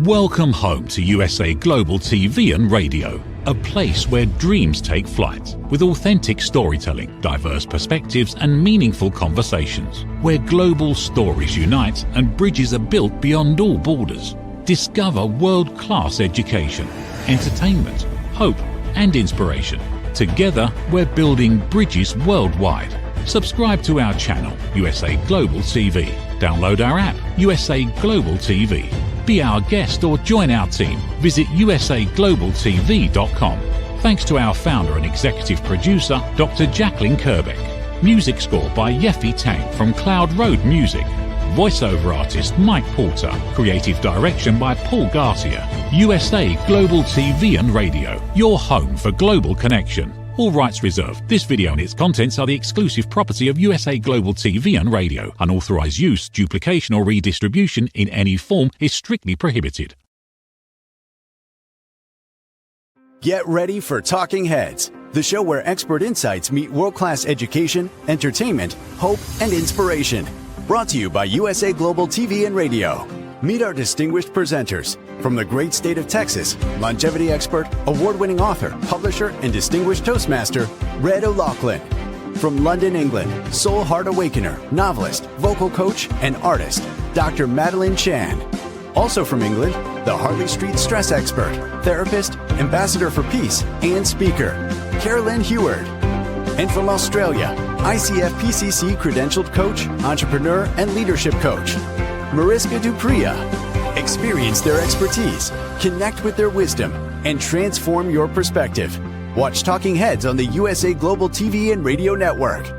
Welcome home to USA Global TV and Radio, a place where dreams take flight, with authentic storytelling, diverse perspectives and meaningful conversations, where global stories unite and bridges are built beyond all borders. Discover world-class education, entertainment, hope and inspiration. Together, we're building bridges worldwide. Subscribe to our channel, USA Global TV. Download our app, USA Global TV. Be our guest or join our team. Visit usaglobaltv.com. Thanks to our founder and executive producer, Dr. Jacqueline Kerbeck. Music score by Yeffy Tang from Cloud Road Music. Voiceover artist Mike Porter. Creative direction by Paul Garcia. USA Global TV and Radio, your home for global connection. All rights reserved. This video and its contents are the exclusive property of USA Global TV and Radio. Unauthorized use, duplication or redistribution in any form is strictly prohibited. Get ready for Talking Heads, the show where expert insights meet world-class education, entertainment, hope, and inspiration. Brought to you by USA Global TV and Radio. Meet our distinguished presenters. From the great state of Texas, longevity expert, award-winning author, publisher, and distinguished Toastmaster, Red O'Loughlin. From London, England, soul heart awakener, novelist, vocal coach, and artist, Dr. Madeline Chan. Also from England, the Harley Street stress expert, therapist, ambassador for peace, and speaker, Carolyn Heward. And from Australia, ICF PCC credentialed coach, entrepreneur, and leadership coach, Mariska Dupria. Experience their expertise, connect with their wisdom, and transform your perspective. Watch Talking Heads on the USA Global TV and Radio Network.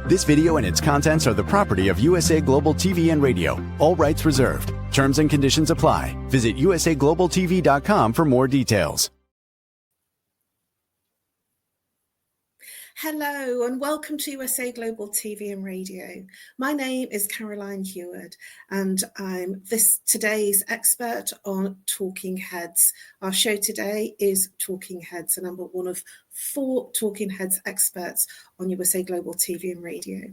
This video and its contents are the property of USA Global TV and Radio. All rights reserved. Terms and conditions apply. Visit usaglobaltv.com for more details. Hello and welcome to USA Global TV and Radio. My name is Caroline Heward and I'm today's expert on Talking Heads. Our show today is Talking Heads and I'm one of 4 Talking Heads experts on USA Global TV and Radio.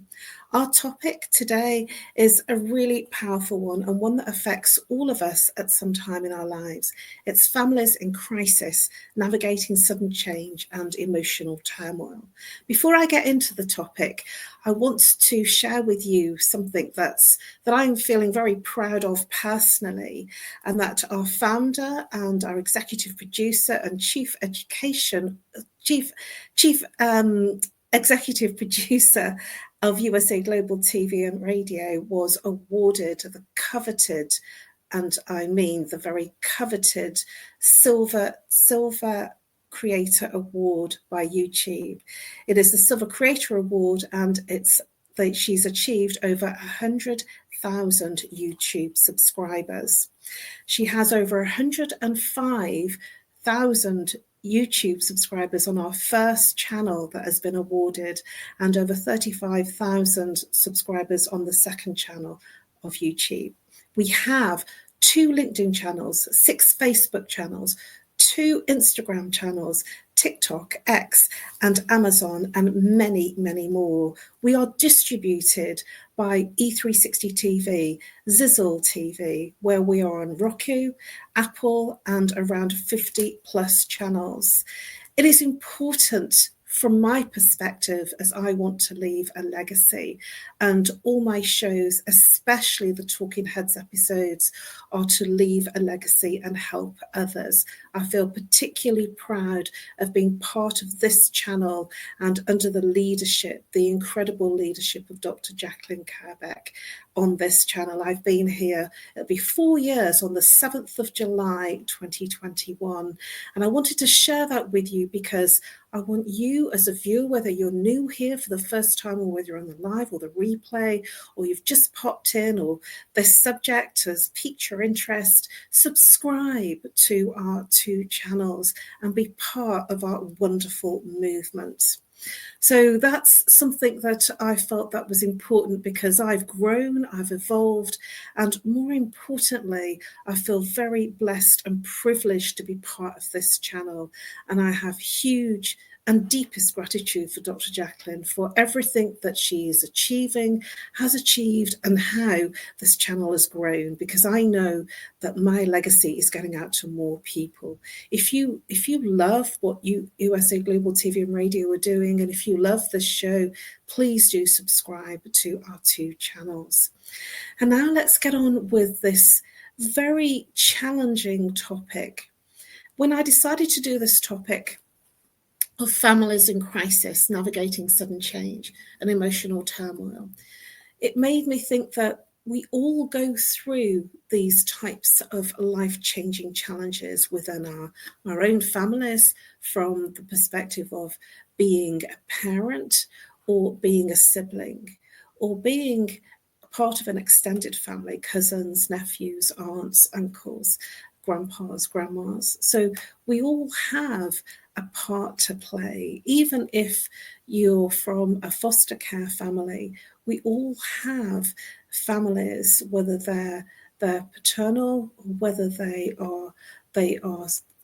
Our topic today is a really powerful one and one that affects all of us at some time in our lives. It's families in crisis, navigating sudden change and emotional turmoil. Before I get into the topic, I want to share with you something that I'm feeling very proud of personally, and that our founder and our executive producer and chief executive producer of USA Global TV and Radio was awarded the coveted, and I mean the very coveted, Silver Creator Award by YouTube. It is the Silver Creator Award, and she's achieved over 100,000 YouTube subscribers. She has over 105,000 YouTube subscribers on our first channel that has been awarded, and over 35,000 subscribers on the second channel of YouTube. We have 2 LinkedIn channels, 6 Facebook channels, 2 Instagram channels, TikTok, X, and Amazon, and many, many more. We are distributed by E360 TV, Zizzle TV, where we are on Roku, Apple, and around 50 plus channels. It is important from my perspective, as I want to leave a legacy, and all my shows, especially the Talking Heads episodes, are to leave a legacy and help others. I feel particularly proud of being part of this channel and under the leadership, the incredible leadership of Dr. Jacqueline Kerbeck on this channel. I've been here, it'll be 4 years on the 7th of July 2021, and I wanted to share that with you because I want you as a viewer, whether you're new here for the first time or whether you're on the live or the replay, or you've just popped in, or this subject has piqued your interest, subscribe to our 2 channels and be part of our wonderful movement. So that's something that I felt that was important because I've grown, I've evolved, and more importantly, I feel very blessed and privileged to be part of this channel. And I have huge and deepest gratitude for Dr. Jacqueline for everything that she is achieving, has achieved, and how this channel has grown, because I know that my legacy is getting out to more people. If you love what USA Global TV and Radio are doing, and if you love this show, please do subscribe to our 2 channels. And now let's get on with this very challenging topic. When I decided to do this topic of families in crisis, navigating sudden change and emotional turmoil, it made me think that we all go through these types of life-changing challenges within our own families, from the perspective of being a parent or being a sibling or being part of an extended family, cousins, nephews, aunts, uncles, grandpas, grandmas. So we all have a part to play. Even if you're from a foster care family, we all have families, whether they're paternal or whether they are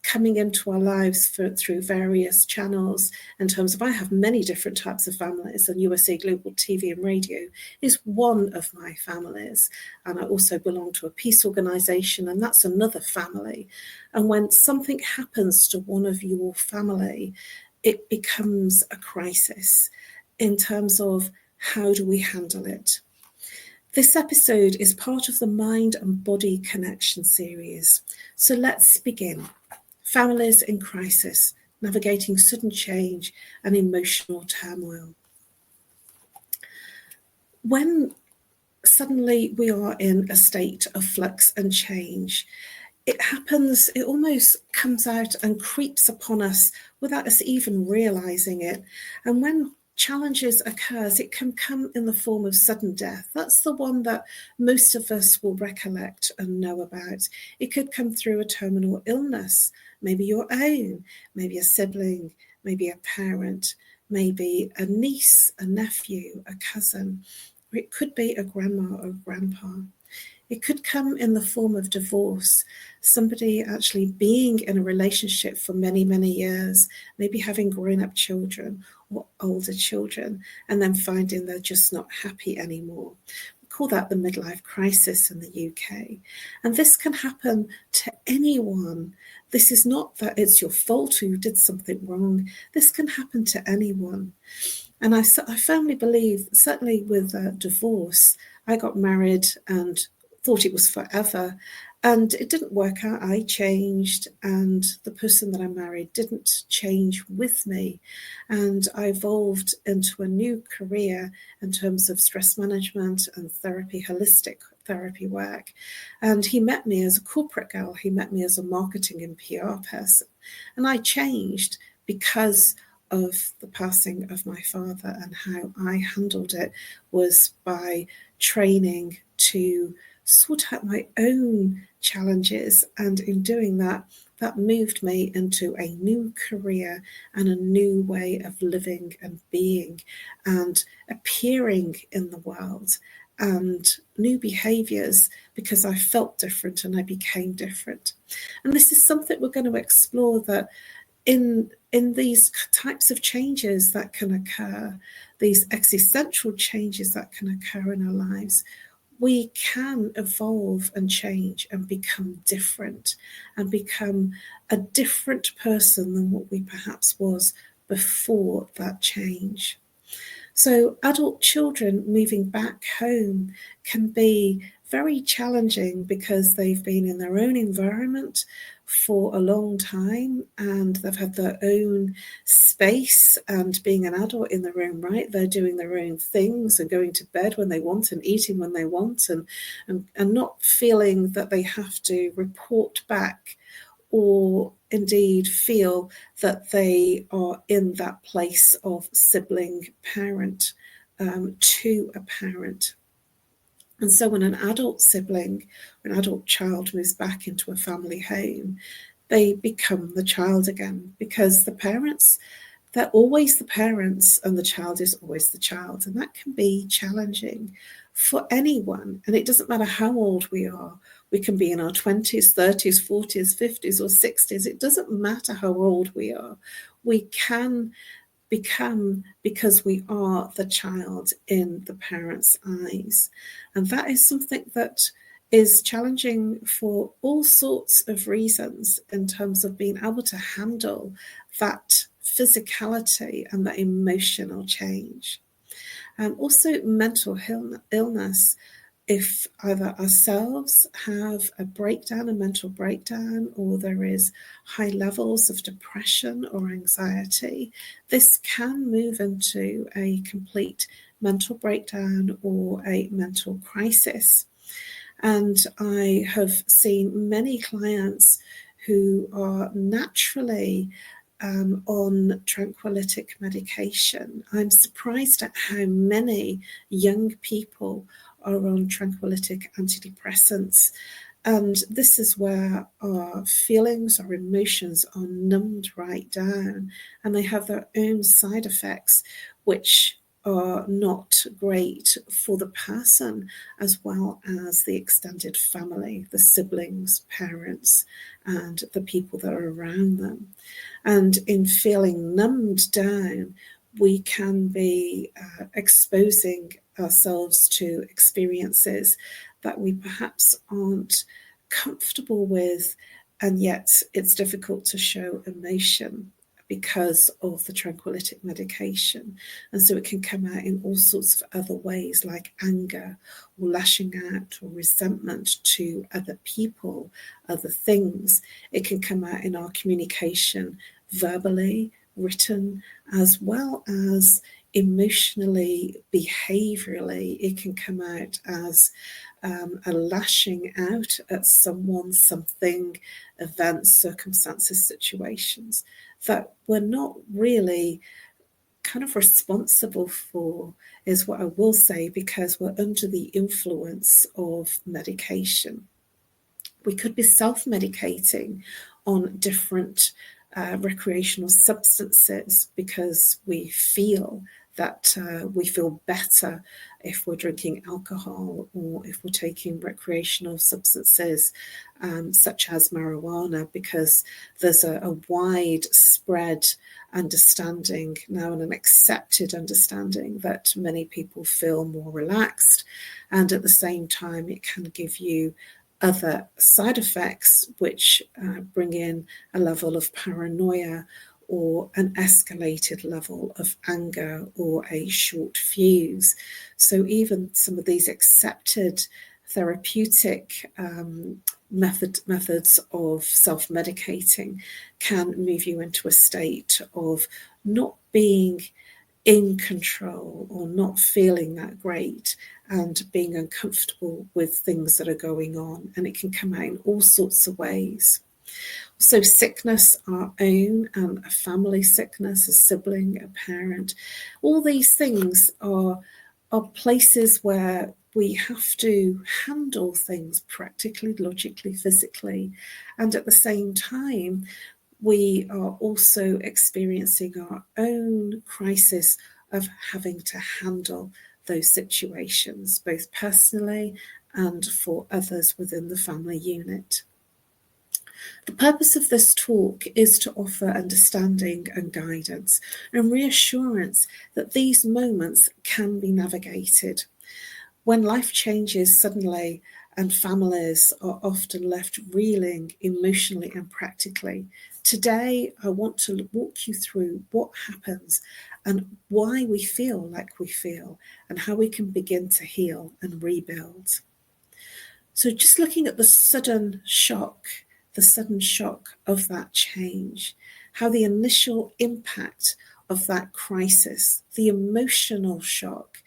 coming into our lives through various channels. In terms of, I have many different types of families, and USA Global TV and Radio is one of my families. And I also belong to a peace organisation, and that's another family. And when something happens to one of your family, it becomes a crisis in terms of how do we handle it. This episode is part of the Mind and Body Connection series. So let's begin. Families in crisis, navigating sudden change and emotional turmoil. When suddenly we are in a state of flux and change, it happens, it almost comes out and creeps upon us without us even realizing it. And when challenges occurs, it can come in the form of sudden death. That's the one that most of us will recollect and know about. It could come through a terminal illness, maybe your own, maybe a sibling, maybe a parent, maybe a niece, a nephew, a cousin, or it could be a grandma or grandpa. It could come in the form of divorce, somebody actually being in a relationship for many, many years, maybe having grown-up children or older children, and then finding they're just not happy anymore. We call that the midlife crisis in the UK. And this can happen to anyone. This is not that it's your fault or you did something wrong. This can happen to anyone. And I firmly believe, certainly with divorce, I got married and thought it was forever, and it didn't work out. I changed, and the person that I married didn't change with me, and I evolved into a new career in terms of stress management and therapy, holistic therapy work. And he met me as a corporate girl, he met me as a marketing and PR person, and I changed because of the passing of my father. And how I handled it was by training to sort out my own challenges, and in doing that, that moved me into a new career and a new way of living and being and appearing in the world, and new behaviours, because I felt different and I became different. And this is something we're going to explore, that in these types of changes that can occur, these existential changes that can occur in our lives, we can evolve and change and become different and become a different person than what we perhaps was before that change. So adult children moving back home can be very challenging because they've been in their own environment for a long time and they've had their own space, and being an adult in their own right, they're doing their own things and going to bed when they want and eating when they want, and not feeling that they have to report back or indeed feel that they are in that place of sibling parent to a parent. And so when an adult sibling or an adult child moves back into a family home, they become the child again, because the parents, they're always the parents and the child is always the child. And that can be challenging for anyone. And it doesn't matter how old we are. We can be in our 20s, 30s, 40s, 50s, or 60s. It doesn't matter how old we are. We can become because we are the child in the parent's eyes. And that is something that is challenging for all sorts of reasons in terms of being able to handle that physicality and that emotional change. Also mental illness. If either ourselves have a breakdown, a mental breakdown, or there is high levels of depression or anxiety, this can move into a complete mental breakdown or a mental crisis. And I have seen many clients who are naturally on tranquilitic medication. I'm surprised at how many young people are on tranquilitic antidepressants. And this is where our feelings, our emotions are numbed right down, and they have their own side effects, which are not great for the person as well as the extended family, the siblings, parents, and the people that are around them. And in feeling numbed down, we can be exposing ourselves to experiences that we perhaps aren't comfortable with, and yet it's difficult to show emotion because of the tranquilitic medication. And so it can come out in all sorts of other ways, like anger or lashing out or resentment to other people, other things. It can come out in our communication verbally, written, as well as emotionally, behaviorally. It can come out as a lashing out at someone, something, events, circumstances, situations that we're not really kind of responsible for, is what I will say, because we're under the influence of medication. We could be self-medicating on different recreational substances because we feel that we feel better if we're drinking alcohol or if we're taking recreational substances such as marijuana, because there's a widespread understanding now and an accepted understanding that many people feel more relaxed, and at the same time it can give you other side effects which bring in a level of paranoia or an escalated level of anger or a short fuse. So even some of these accepted therapeutic methods of self-medicating can move you into a state of not being in control or not feeling that great and being uncomfortable with things that are going on. And it can come out in all sorts of ways. So sickness, our own, a family sickness, a sibling, a parent, all these things are places where we have to handle things practically, logically, physically. And at the same time, we are also experiencing our own crisis of having to handle those situations, both personally and for others within the family unit. The purpose of this talk is to offer understanding and guidance and reassurance that these moments can be navigated. When life changes suddenly and families are often left reeling emotionally and practically, today I want to walk you through what happens and why we feel like we feel and how we can begin to heal and rebuild. So just looking at the sudden shock of that change, how the initial impact of that crisis, the emotional shock,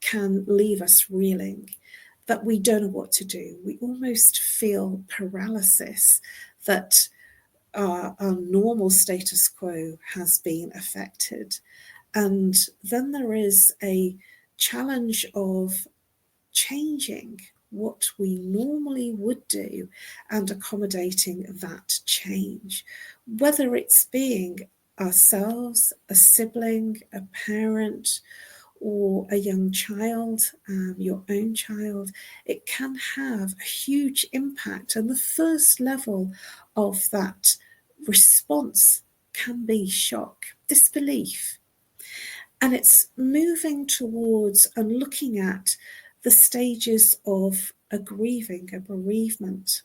can leave us reeling, that we don't know what to do. We almost feel paralysis, that our normal status quo has been affected. And then there is a challenge of changing what we normally would do and accommodating that change, whether it's being ourselves, a sibling, a parent, or a young child, your own child, it can have a huge impact. And the first level of that response can be shock, disbelief. And it's moving towards and looking at the stages of a grieving, a bereavement.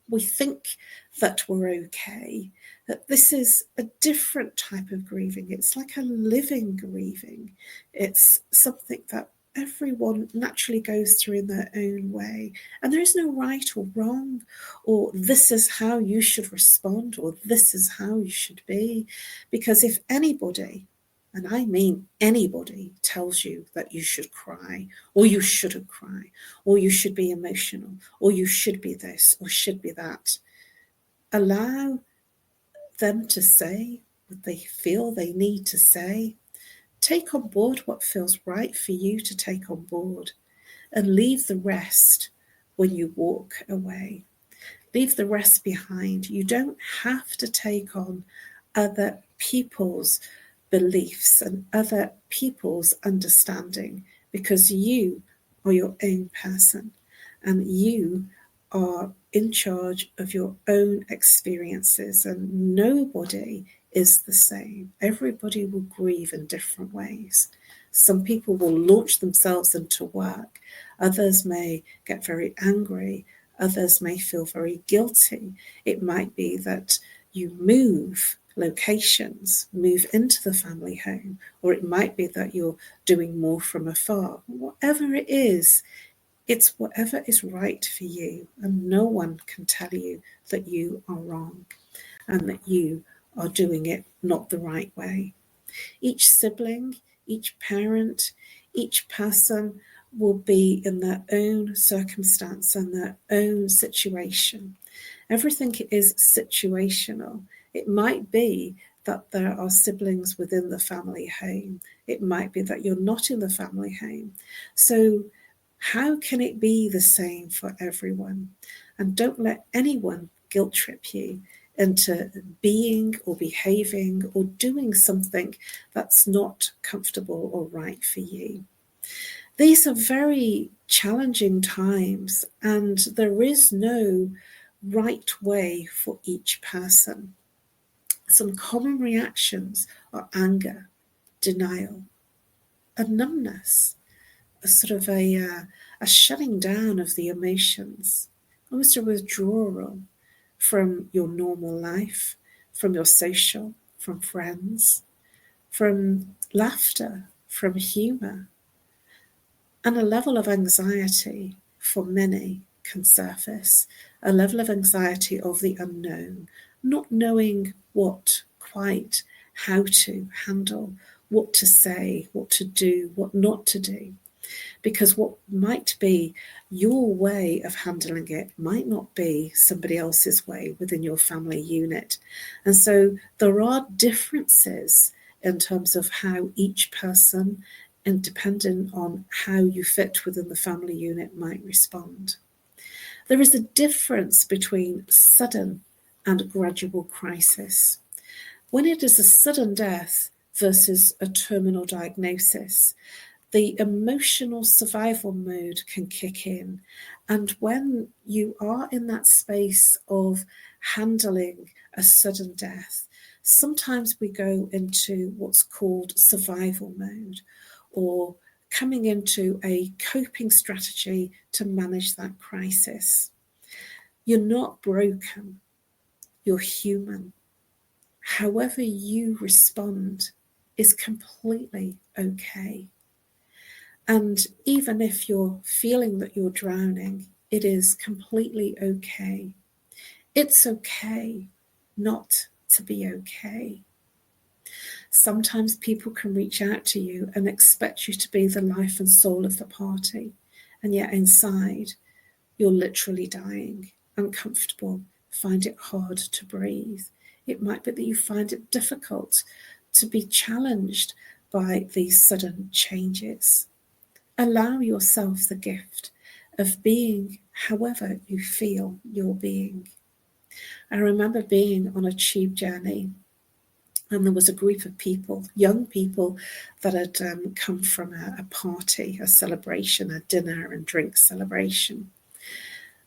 We think that we're okay, that this is a different type of grieving. It's like a living grieving. It's something that everyone naturally goes through in their own way. And there is no right or wrong, or this is how you should respond, or this is how you should be. Because if anybody, and I mean anybody, tells you that you should cry, or you shouldn't cry, or you should be emotional, or you should be this, or should be that, allow them to say what they feel they need to say. Take on board what feels right for you to take on board, and leave the rest when you walk away. Leave the rest behind. You don't have to take on other people's beliefs and other people's understanding, because you are your own person and you are in charge of your own experiences, and nobody is the same. Everybody will grieve in different ways. Some people will launch themselves into work. Others may get very angry. Others may feel very guilty. It might be that you move locations, move into the family home, or it might be that you're doing more from afar. Whatever it is, it's whatever is right for you, and no one can tell you that you are wrong and that you are doing it not the right way. Each sibling, each parent, each person will be in their own circumstance and their own situation. Everything is situational. It might be that there are siblings within the family home. It might be that you're not in the family home. So how can it be the same for everyone? And don't let anyone guilt trip you into being or behaving or doing something that's not comfortable or right for you. These are very challenging times, and there is no right way for each person. Some common reactions are anger, denial, a numbness, a sort of a shutting down of the emotions, almost a withdrawal from your normal life, from your social, from friends, from laughter, from humour. And a level of anxiety for many can surface, a level of anxiety of the unknown, not knowing what quite, how to handle, what to say, what to do, what not to do. Because what might be your way of handling it might not be somebody else's way within your family unit. And so there are differences in terms of how each person, and depending on how you fit within the family unit, might respond. There is a difference between sudden and gradual crisis. When it is a sudden death versus a terminal diagnosis, the emotional survival mode can kick in. And when you are in that space of handling a sudden death, sometimes we go into what's called survival mode, or coming into a coping strategy to manage that crisis. You're not broken, you're human. However you respond is completely okay. And even if you're feeling that you're drowning, it is completely okay. It's okay not to be okay. Sometimes people can reach out to you and expect you to be the life and soul of the party, and yet inside you're literally dying, uncomfortable, find it hard to breathe. It might be that you find it difficult to be challenged by these sudden changes. Allow yourself the gift of being however you feel you're being. I remember being on a tube journey And there was a group of people, young people, that had come from a party, a celebration, a dinner and drink celebration.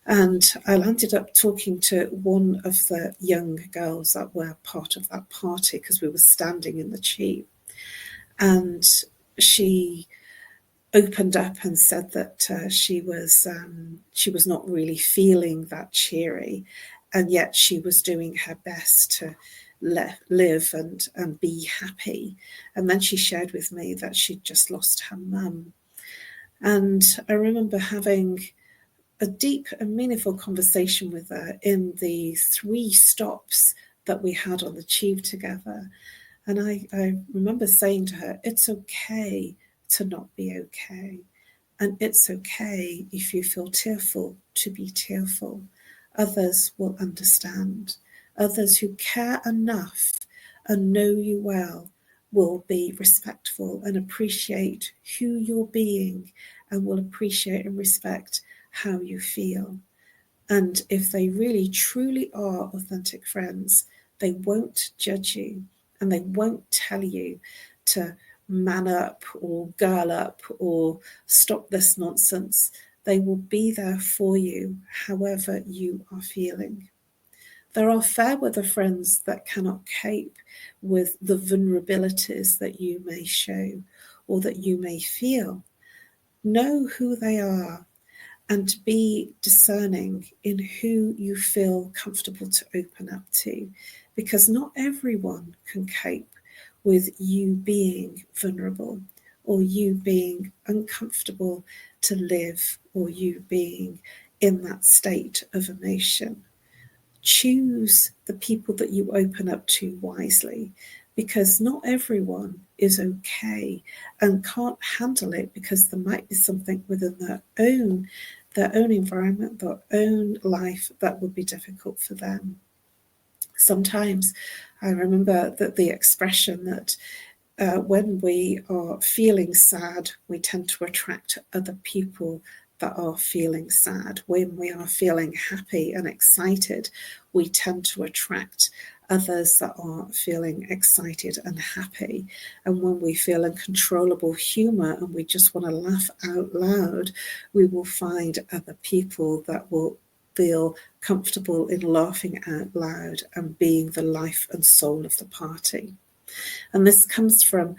And I landed up talking to one of the young girls that were part of that party because we were standing in the tube. And she opened up and said that she was not really feeling that cheery, and yet she was doing her best to live and be happy. And then she shared with me that she'd just lost her mum. And I remember having a deep and meaningful conversation with her in the 3 stops that we had on the tube together. And I remember saying to her, it's okay to not be okay. And it's okay if you feel tearful to be tearful. Others will understand. Others who care enough and know you well will be respectful and appreciate who you're being and will appreciate and respect how you feel. And if they really truly are authentic friends, they won't judge you and they won't tell you to man up or girl up or stop this nonsense. They will be there for you however you are feeling. There are fair weather friends that cannot cope with the vulnerabilities that you may show or that you may feel. Know who they are and be discerning in who you feel comfortable to open up to, because not everyone can cope with you being vulnerable or you being uncomfortable to live or you being in that state of emotion. Choose the people that you open up to wisely, because not everyone is okay and can't handle it, because there might be something within their own environment, their own life that would be difficult for them. Sometimes I remember that the expression that when we are feeling sad, we tend to attract other people that are feeling sad. When we are feeling happy and excited, we tend to attract others that are feeling excited and happy. And when we feel uncontrollable humor and we just want to laugh out loud, we will find other people that will feel comfortable in laughing out loud and being the life and soul of the party. And this comes from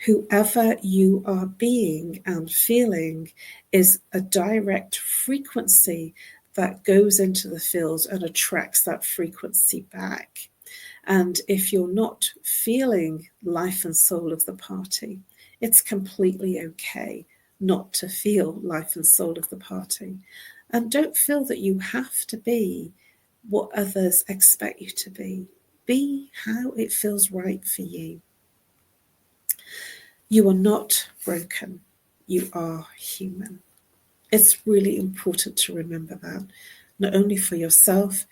whoever you are being and feeling is a direct frequency that goes into the field and attracts that frequency back. And if you're not feeling life and soul of the party, it's completely okay not to feel life and soul of the party. And don't feel that you have to be what others expect you to be. Be how it feels right for you. You are not broken. You are human. It's really important to remember that, not only for yourself,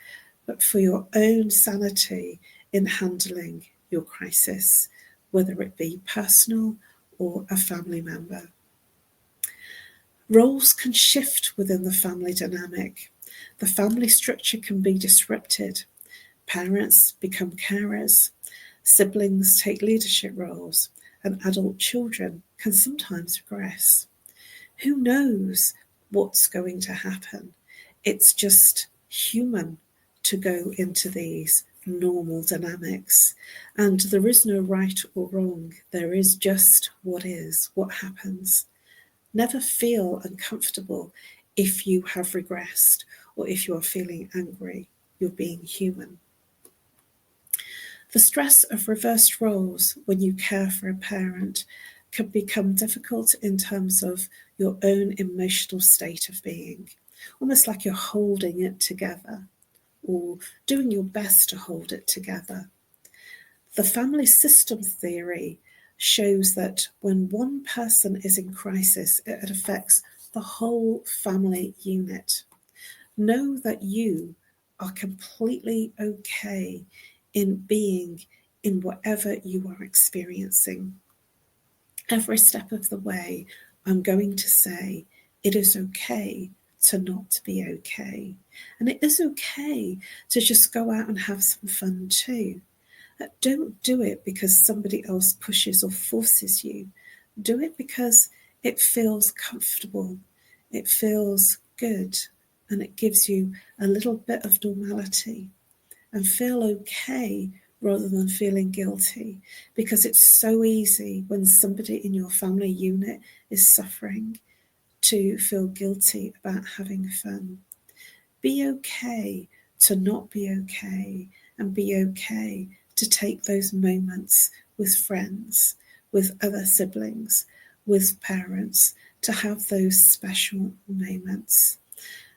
but for your own sanity in handling your crisis, whether it be personal or a family member. Roles can shift within the family dynamic. The family structure can be disrupted. Parents become carers. Siblings take leadership roles, and adult children can sometimes regress. Who knows what's going to happen? It's just human to go into these normal dynamics. And there is no right or wrong. There is just what is, what happens. Never feel uncomfortable if you have regressed or if you are feeling angry. You're being human. The stress of reversed roles when you care for a parent can become difficult in terms of your own emotional state of being, almost like you're holding it together or doing your best to hold it together. The family system theory shows that when one person is in crisis, it affects the whole family unit. Know that you are completely okay in being in whatever you are experiencing. Every step of the way, I'm going to say it is okay to not be okay. And it is okay to just go out and have some fun too. Don't do it because somebody else pushes or forces you. Do it because it feels comfortable, it feels good, and it gives you a little bit of normality. And feel okay rather than feeling guilty, because it's so easy when somebody in your family unit is suffering to feel guilty about having fun. Be okay to not be okay, and be okay to take those moments with friends, with other siblings, with parents, to have those special moments.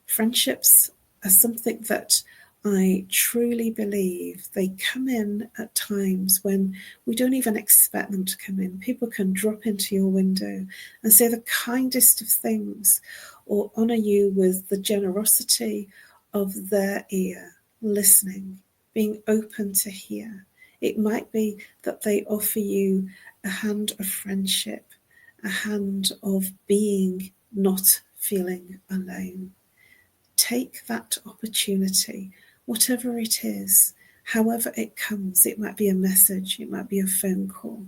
Friendships are something that I truly believe they come in at times when we don't even expect them to come in. People can drop into your window and say the kindest of things, or honour you with the generosity of their ear, listening, being open to hear. It might be that they offer you a hand of friendship, a hand of being not feeling alone. Take that opportunity, whatever it is, however it comes. It might be a message, it might be a phone call.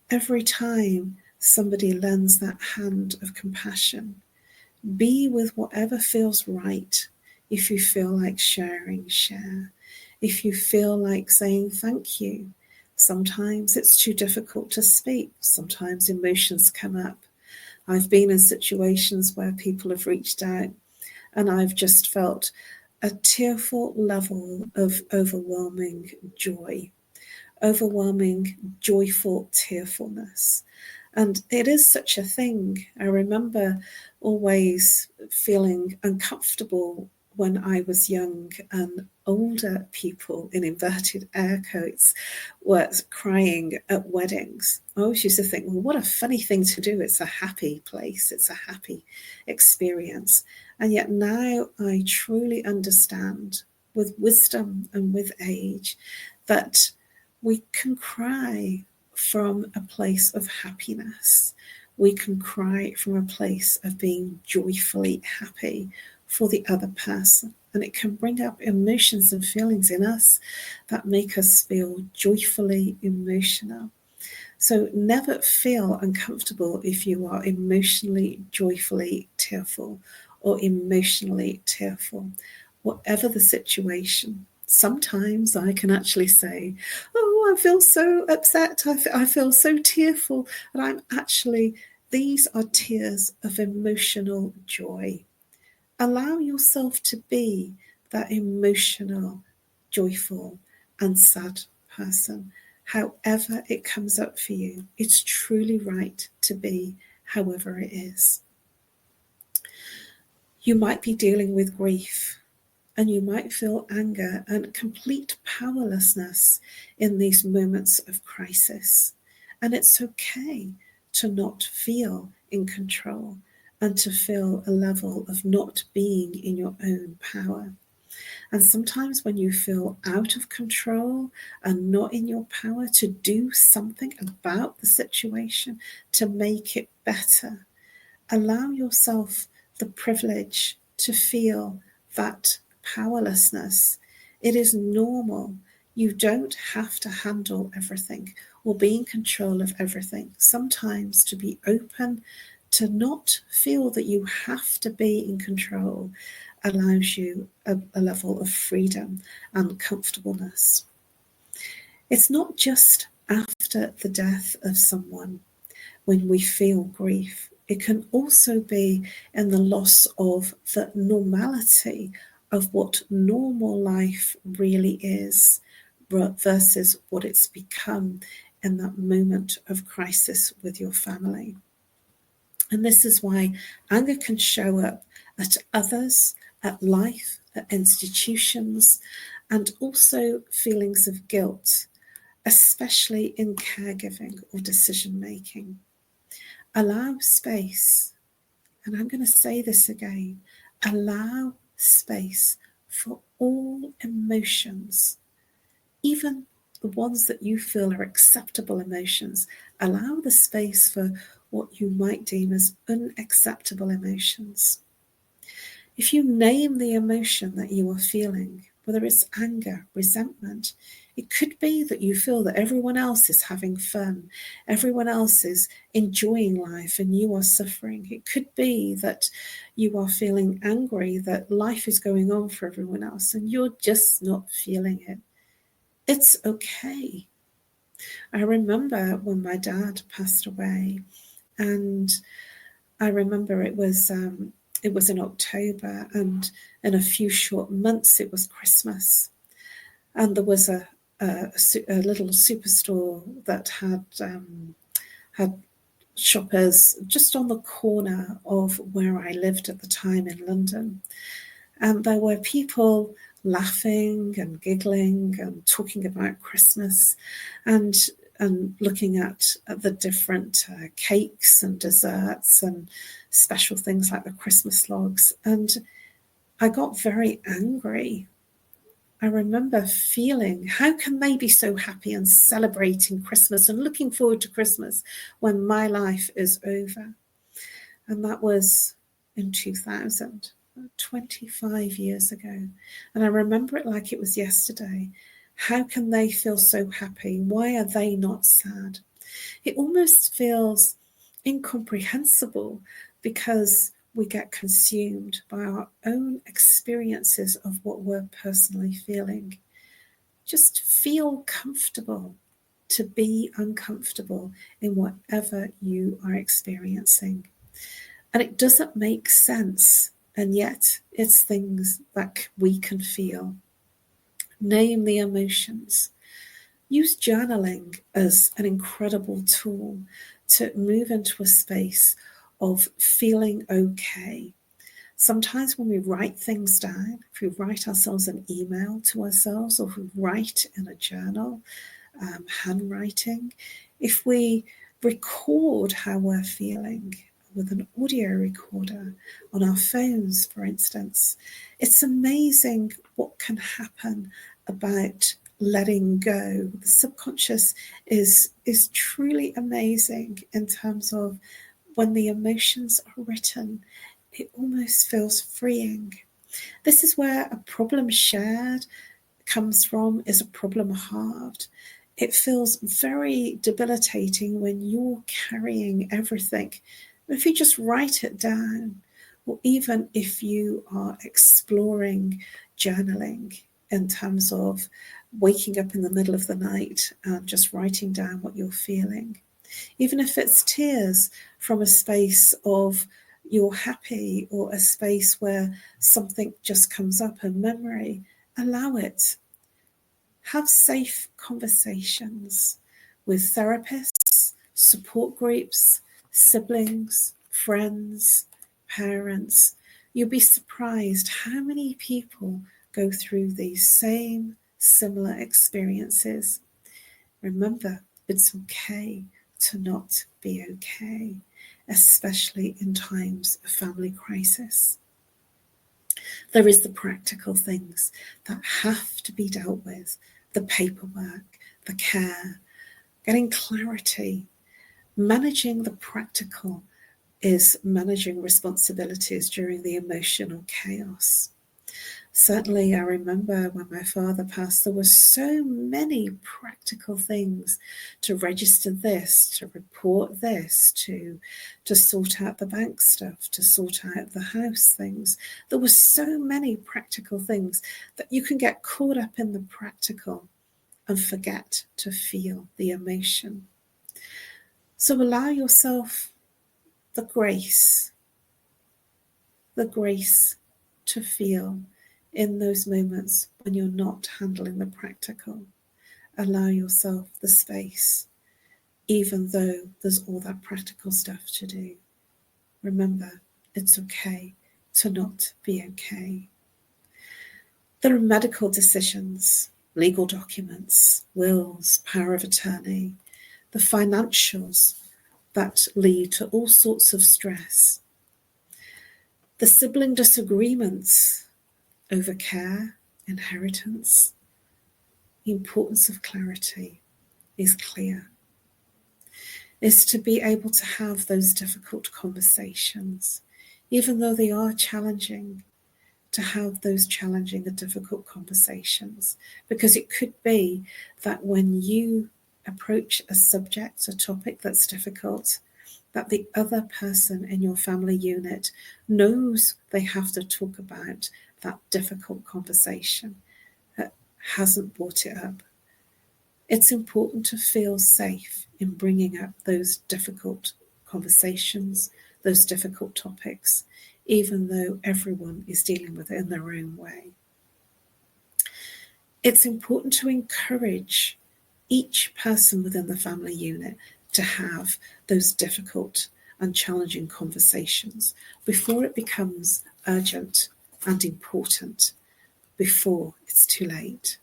Every time somebody lends that hand of compassion, be with whatever feels right. If you feel like sharing, share. If you feel like saying thank you, sometimes it's too difficult to speak. Sometimes emotions come up. I've been in situations where people have reached out and I've just felt a tearful level of overwhelming joy, overwhelming, joyful tearfulness. And it is such a thing. I remember always feeling uncomfortable when I was young, and older people, in inverted air quotes, were crying at weddings. I always used to think, well, what a funny thing to do. It's a happy place. It's a happy experience. And yet now I truly understand, with wisdom and with age, that we can cry from a place of happiness. We can cry from a place of being joyfully happy for the other person. And it can bring up emotions and feelings in us that make us feel joyfully emotional. So never feel uncomfortable if you are emotionally, joyfully tearful or emotionally tearful, whatever the situation. Sometimes I can actually say, oh, I feel so upset, I feel so tearful, and these are tears of emotional joy. Allow yourself to be that emotional, joyful, and sad person. However it comes up for you, it's truly right to be however it is. You might be dealing with grief, and you might feel anger and complete powerlessness in these moments of crisis. And it's okay to not feel in control and to feel a level of not being in your own power. And sometimes when you feel out of control and not in your power to do something about the situation to make it better, allow yourself the privilege to feel that powerlessness. It is normal. You don't have to handle everything or be in control of everything. Sometimes to be open, to not feel that you have to be in control, allows you a level of freedom and comfortableness. It's not just after the death of someone when we feel grief. It can also be in the loss of the normality of what normal life really is versus what it's become in that moment of crisis with your family. And this is why anger can show up at others, at life, at institutions, and also feelings of guilt, especially in caregiving or decision making. Allow space, and I'm going to say this again, allow space for all emotions, even the ones that you feel are acceptable emotions. Allow the space for what you might deem as unacceptable emotions. If you name the emotion that you are feeling, whether it's anger, resentment. It could be that you feel that everyone else is having fun, everyone else is enjoying life, and you are suffering. It could be that you are feeling angry that life is going on for everyone else and you're just not feeling it. It's okay. I remember when my dad passed away, and I remember it was in October, and in a few short months it was Christmas, and there was a little superstore that had shoppers just on the corner of where I lived at the time in London, and there were people laughing and giggling and talking about Christmas, and looking at the different cakes and desserts and special things like the Christmas logs. And I got very angry. I remember feeling, how can they be so happy and celebrating Christmas and looking forward to Christmas when my life is over? And that was in 2000, 25 years ago. And I remember it like it was yesterday. How can they feel so happy? Why are they not sad? It almost feels incomprehensible because we get consumed by our own experiences of what we're personally feeling. Just feel comfortable to be uncomfortable in whatever you are experiencing. And it doesn't make sense, and yet it's things that we can feel. Name the emotions. Use journaling as an incredible tool to move into a space of feeling okay. Sometimes when we write things down, if we write ourselves an email to ourselves, or if we write in a journal, handwriting, if we record how we're feeling with an audio recorder on our phones, for instance, it's amazing what can happen about letting go. The subconscious is truly amazing in terms of when the emotions are written, it almost feels freeing. This is where a problem shared comes from, is a problem halved. It feels very debilitating when you're carrying everything. If you just write it down, or even if you are exploring journaling in terms of waking up in the middle of the night and just writing down what you're feeling, even if it's tears from a space of you're happy, or a space where something just comes up, a memory, allow it. Have safe conversations with therapists, support groups, siblings, friends, parents. You'll be surprised how many people go through these same similar experiences. Remember, it's okay to not be okay, especially in times of family crisis. There is the practical things that have to be dealt with, the paperwork, the care, getting clarity. Managing the practical is managing responsibilities during the emotional chaos. Certainly, I remember when my father passed, there were so many practical things to register this, to report this, to sort out the bank stuff, to sort out the house things. There were so many practical things that you can get caught up in the practical and forget to feel the emotion. So allow yourself the grace to feel in those moments when you're not handling the practical. Allow yourself the space, even though there's all that practical stuff to do. Remember, it's okay to not be okay. There are medical decisions, legal documents, wills, power of attorney, the financials that lead to all sorts of stress. The sibling disagreements over care, inheritance. The importance of clarity is clear. Is to be able to have those difficult conversations, even though they are challenging, to have those challenging and difficult conversations, because it could be that when you approach a subject, a topic that's difficult, that the other person in your family unit knows they have to talk about that difficult conversation, that hasn't brought it up. It's important to feel safe in bringing up those difficult conversations, those difficult topics, even though everyone is dealing with it in their own way. It's important to encourage each person within the family unit to have those difficult and challenging conversations before it becomes urgent and important, before it's too late.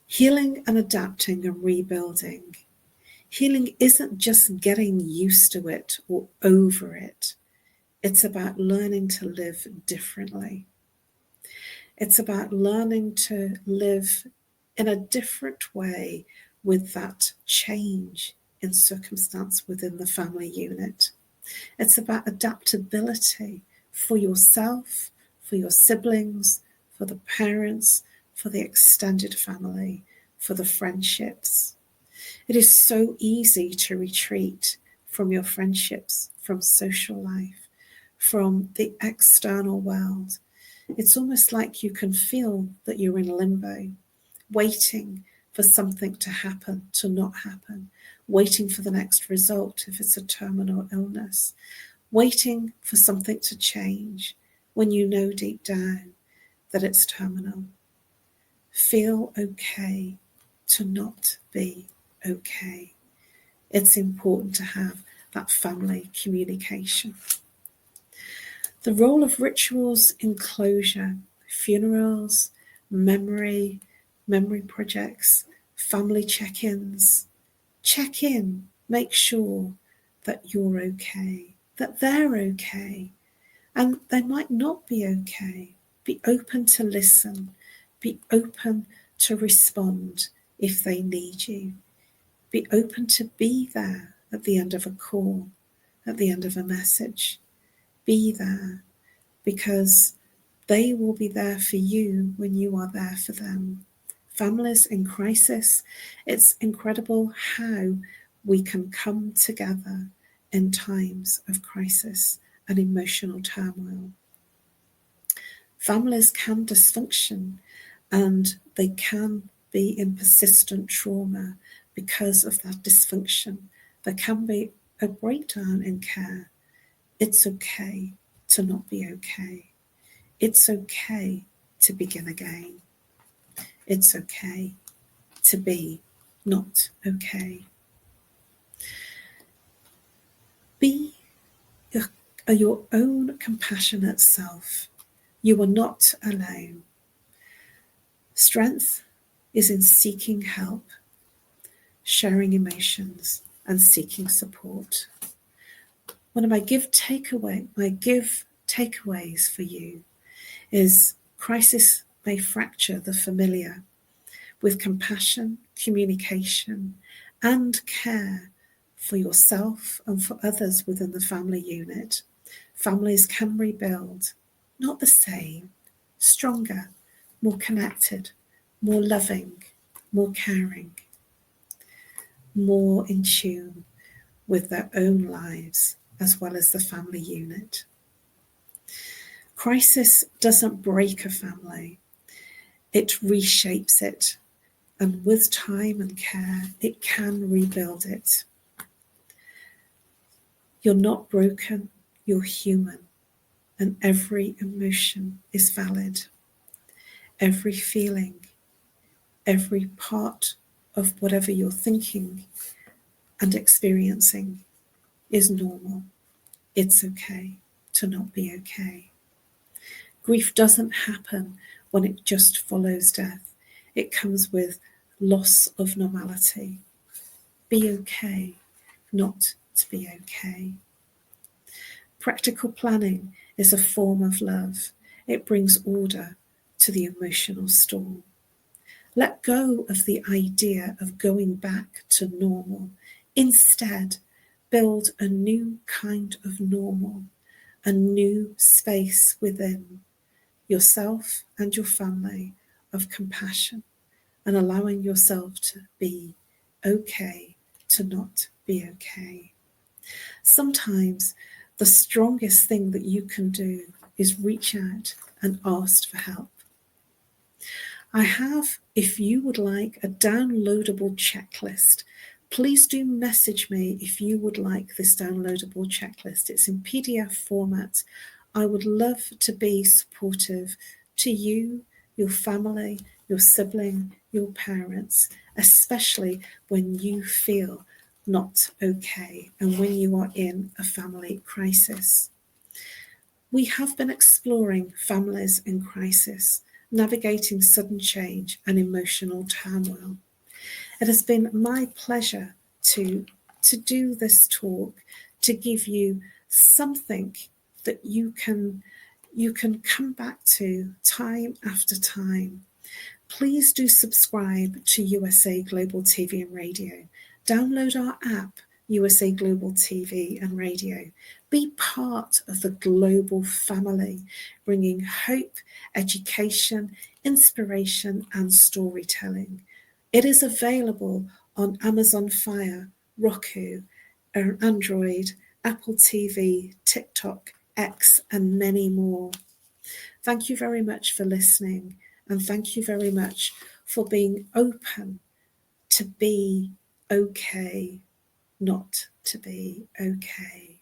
Healing and adapting and rebuilding. Healing isn't just getting used to it or over it. It's about learning to live differently. It's about learning to live in a different way with that change in circumstance within the family unit. It's about adaptability for yourself, for your siblings, for the parents, for the extended family, for the friendships. It is so easy to retreat from your friendships, from social life, from the external world. It's almost like you can feel that you're in limbo, waiting for something to happen, to not happen, waiting for the next result if it's a terminal illness, waiting for something to change when you know deep down that it's terminal. Feel okay to not be okay. It's important to have that family communication. The role of rituals in closure, funerals, memory projects, family check-ins. Check in, make sure that you're okay, that they're okay, and they might not be okay. Be open to listen, be open to respond if they need you. Be open to be there at the end of a call, at the end of a message. Be there, because they will be there for you when you are there for them. Families in crisis, it's incredible how we can come together in times of crisis and emotional turmoil. Families can dysfunction and they can be in persistent trauma because of that dysfunction. There can be a breakdown in care. It's okay to not be okay. It's okay to begin again. It's okay to be not okay. Be your own compassionate self. You are not alone. Strength is in seeking help, sharing emotions, and seeking support. One of my takeaways for you is crisis may fracture the familiar. With compassion, communication, and care for yourself and for others within the family unit, families can rebuild, not the same, stronger, more connected, more loving, more caring, more in tune with their own lives as well as the family unit. Crisis doesn't break a family, it reshapes it. And with time and care, it can rebuild it. You're not broken, you're human, and every emotion is valid. Every feeling, every part of whatever you're thinking and experiencing is normal. It's okay to not be okay. Grief doesn't happen when it just follows death. It comes with loss of normality. Be okay not to be okay. Practical planning is a form of love. It brings order to the emotional storm. Let go of the idea of going back to normal. Instead, build a new kind of normal, a new space within. yourself and your family of compassion and allowing yourself to be okay to not be okay. Sometimes the strongest thing that you can do is reach out and ask for help. I have, if you would like, a downloadable checklist. Please do message me if you would like this downloadable checklist. It's in PDF format. I would love to be supportive to you, your family, your sibling, your parents, especially when you feel not okay and when you are in a family crisis. We have been exploring families in crisis, navigating sudden change and emotional turmoil. It has been my pleasure to do this talk, to give you something that you can come back to time after time. Please do subscribe to USA Global TV and Radio. Download our app, USA Global TV and Radio. Be part of the global family, bringing hope, education, inspiration, and storytelling. It is available on Amazon Fire, Roku, Android, Apple TV, TikTok, X, and many more. Thank you very much for listening, and thank you very much for being open to be okay, not to be okay.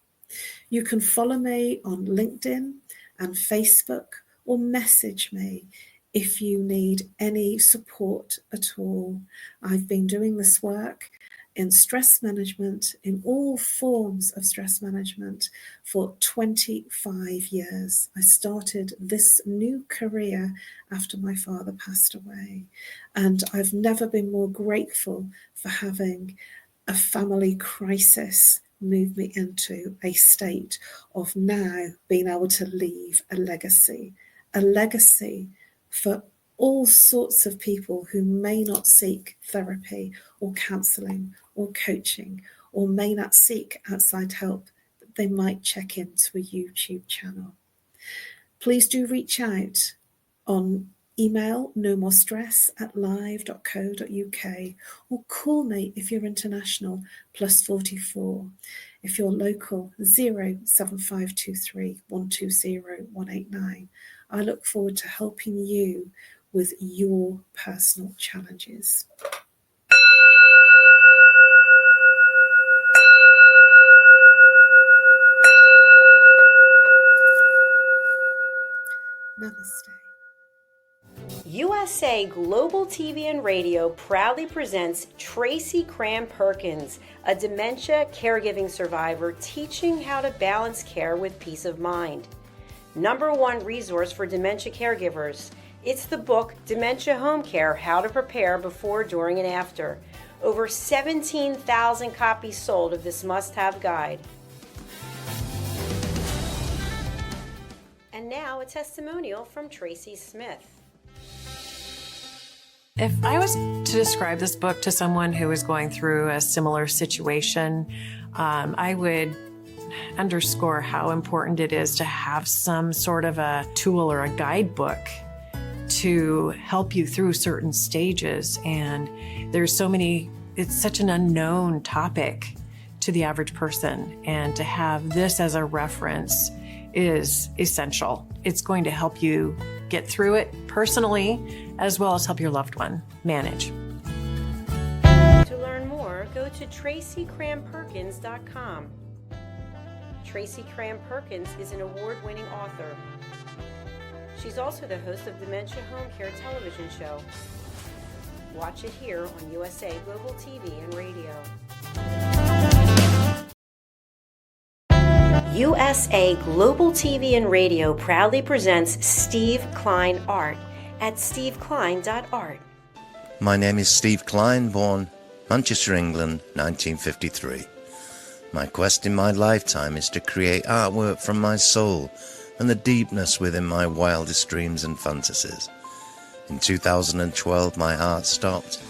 You can follow me on LinkedIn and Facebook, or message me if you need any support at all. I've been doing this work in stress management, in all forms of stress management, for 25 years. I started this new career after my father passed away, and I've never been more grateful for having a family crisis move me into a state of now being able to leave a legacy for all sorts of people who may not seek therapy or counselling or coaching, or may not seek outside help, but they might check into a YouTube channel. Please do reach out on email nomorestress@live.co.uk, or call me if you're international, +44. If you're local, 07523 120 189. I look forward to helping you with your personal challenges. Namaste. USA Global TV and Radio proudly presents Tracy Cram Perkins, a dementia caregiving survivor teaching how to balance care with peace of mind. #1 resource for dementia caregivers. It's the book Dementia Home Care: How to Prepare Before, During, and After. Over 17,000 copies sold of this must-have guide. And now a testimonial from Tracy Smith. If I was to describe this book to someone who is going through a similar situation, I would underscore how important it is to have some sort of a tool or a guidebook to help you through certain stages. And there's so many, it's such an unknown topic to the average person. And to have this as a reference is essential. It's going to help you get through it personally, as well as help your loved one manage. To learn more, go to tracycramperkins.com. Tracy Cram Perkins is an award-winning author. She's also the host of Dementia Home Care television show. Watch it here on USA Global TV and Radio. USA Global TV and Radio proudly presents Steve Klein Art at steveklein.art. My name is Steve Klein, born Manchester, England, 1953. My quest in my lifetime is to create artwork from my soul and the deepness within my wildest dreams and fantasies. In 2012, my heart stopped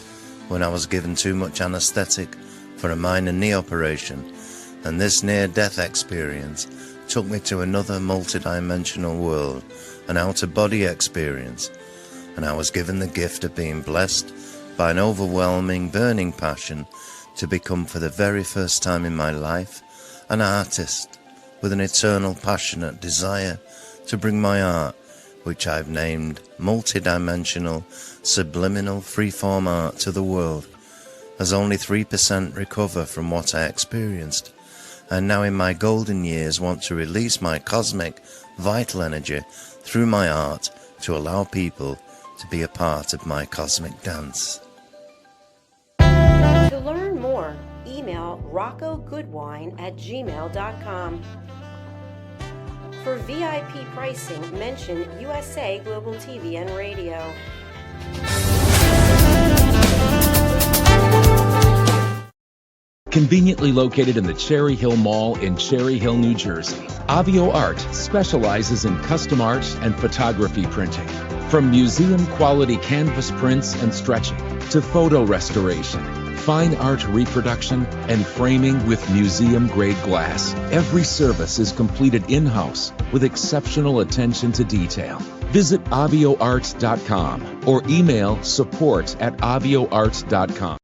when I was given too much anesthetic for a minor knee operation, and this near-death experience took me to another multidimensional world, an out-of-body experience, and I was given the gift of being blessed by an overwhelming, burning passion to become, for the very first time in my life, an artist with an eternal, passionate desire to bring my art, which I've named multidimensional, subliminal, freeform art, to the world, as only 3% recover from what I experienced, and now in my golden years want to release my cosmic, vital energy through my art to allow people to be a part of my cosmic dance. To learn more, email roccogoodwine@gmail.com. For VIP pricing, mention USA Global TV and Radio. Conveniently located in the Cherry Hill Mall in Cherry Hill, New Jersey, Avio Art specializes in custom art and photography printing. From museum-quality canvas prints and stretching to photo restoration, fine art reproduction, and framing with museum-grade glass, every service is completed in-house with exceptional attention to detail. Visit avioart.com or email support@avioart.com.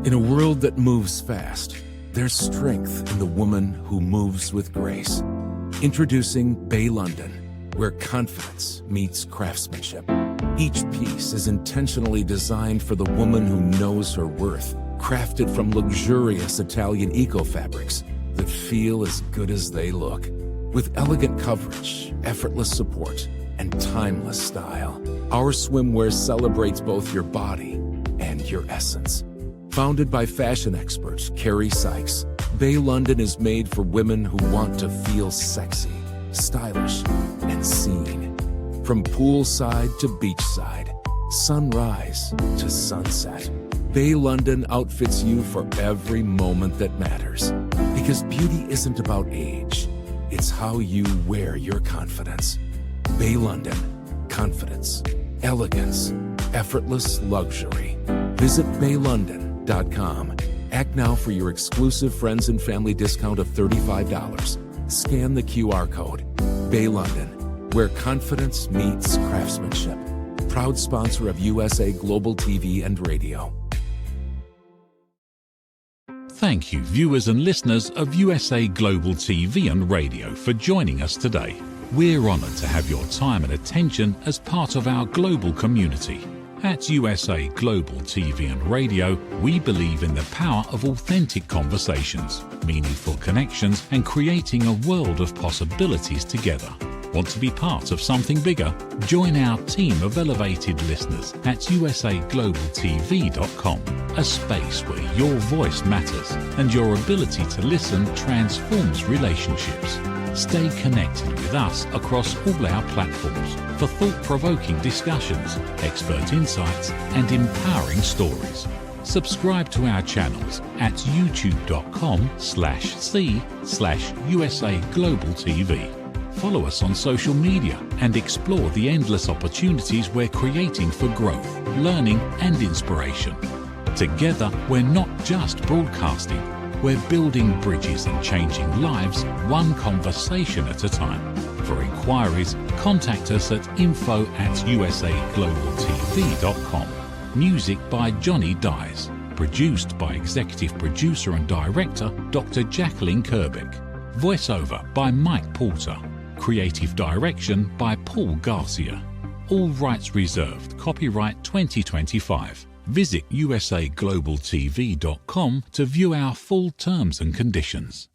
In a world that moves fast, there's strength in the woman who moves with grace. Introducing Bay London, where confidence meets craftsmanship. Each piece is intentionally designed for the woman who knows her worth, crafted from luxurious Italian eco-fabrics that feel as good as they look. With elegant coverage, effortless support, and timeless style, our swimwear celebrates both your body and your essence. Founded by fashion expert Carrie Sykes, Bay London is made for women who want to feel sexy, stylish, and seen. From poolside to beachside, sunrise to sunset, Bay London outfits you for every moment that matters. Because beauty isn't about age, it's how you wear your confidence. Bay London, confidence, elegance, effortless luxury. Visit baylondon.com. Act now for your exclusive friends and family discount of $35. Scan the QR code. Bay London, where confidence meets craftsmanship. Proud sponsor of USA Global TV and Radio. Thank you, viewers and listeners of USA Global TV and Radio, for joining us today. We're honoured to have your time and attention as part of our global community. At USA Global TV and Radio, we believe in the power of authentic conversations, meaningful connections, and creating a world of possibilities together. Want to be part of something bigger? Join our team of elevated listeners at usaglobaltv.com, a space where your voice matters and your ability to listen transforms relationships. Stay connected with us across all our platforms for thought-provoking discussions, expert insights, and empowering stories. Subscribe to our channels at youtube.com/c/usaglobaltv. Follow us on social media and explore the endless opportunities we're creating for growth, learning, and inspiration. Together, we're not just broadcasting, we're building bridges and changing lives one conversation at a time. For inquiries, contact us at info@usaglobaltv.com. Music by Johnny Dyes. Produced by Executive Producer and Director Dr. Jacqueline Kerbeck. Voiceover by Mike Porter. Creative Direction by Paul Garcia. All rights reserved. Copyright 2025. Visit usaglobaltv.com to view our full terms and conditions.